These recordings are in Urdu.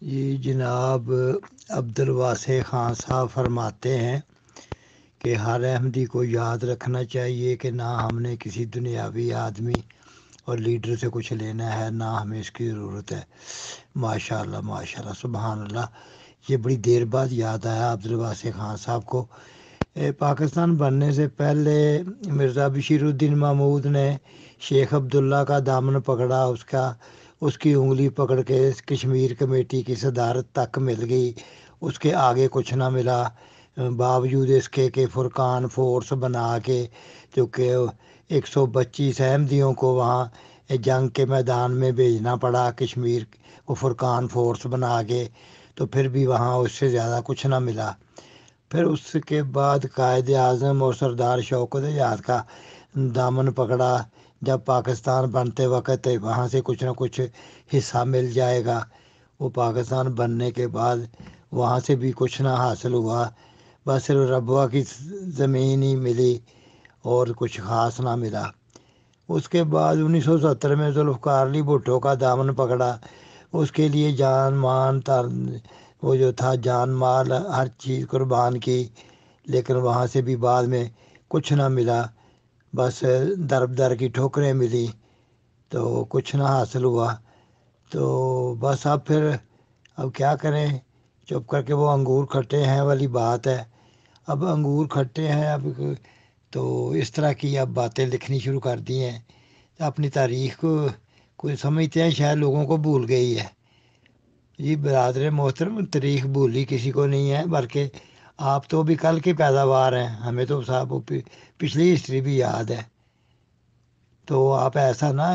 جی جناب، عبدالواسع خان صاحب فرماتے ہیں کہ ہر احمدی کو یاد رکھنا چاہیے کہ نہ ہم نے کسی دنیاوی آدمی اور لیڈر سے کچھ لینا ہے، نہ ہمیں اس کی ضرورت ہے۔ ماشاء اللہ ماشاء اللہ، سبحان اللہ۔ یہ بڑی دیر بعد یاد آیا عبدالواسع خان صاحب کو۔ پاکستان بننے سے پہلے مرزا بشیر الدین محمود نے شیخ عبداللہ کا دامن پکڑا، اس کی انگلی پکڑ کے کشمیر کمیٹی کی صدارت تک مل گئی، اس کے آگے کچھ نہ ملا، باوجود اس کے کہ فرقان فورس بنا کے جو کہ 125 احمدیوں کو وہاں جنگ کے میدان میں بھیجنا پڑا کشمیر کو فرقان فورس بنا کے، تو پھر بھی وہاں اس سے زیادہ کچھ نہ ملا۔ پھر اس کے بعد قائد اعظم اور سردار شوکت آزاد کا دامن پکڑا، جب پاکستان بنتے وقت وہاں سے کچھ نہ کچھ حصہ مل جائے گا۔ وہ پاکستان بننے کے بعد وہاں سے بھی کچھ نہ حاصل ہوا، بس صرف ربوہ کی زمین ہی ملی اور کچھ خاص نہ ملا۔ اس کے بعد 1970 میں ذوالفقار علی بھٹو کا دامن پکڑا، اس کے لیے جان مان وہ جو تھا جان مال ہر چیز قربان کی، لیکن وہاں سے بھی بعد میں کچھ نہ ملا، بس در کی ٹھوکریں ملی، تو کچھ نہ حاصل ہوا۔ تو بس اب کیا کریں، چپ کر کے وہ انگور کھٹے ہیں والی بات ہے۔ اب انگور کھٹے ہیں، اب تو اس طرح کی اب باتیں لکھنی شروع کر دی ہیں، اپنی تاریخ کو کوئی سمجھتے ہیں شاید لوگوں کو بھول گئی ہے۔ جی برادر محترم، تاریخ بھولی کسی کو نہیں ہے، بلکہ آپ تو بھی کل کی پیداوار ہیں، ہمیں تو صاحب پچھلی ہسٹری بھی یاد ہے، تو آپ ایسا نہ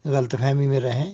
غلط فہمی میں رہیں۔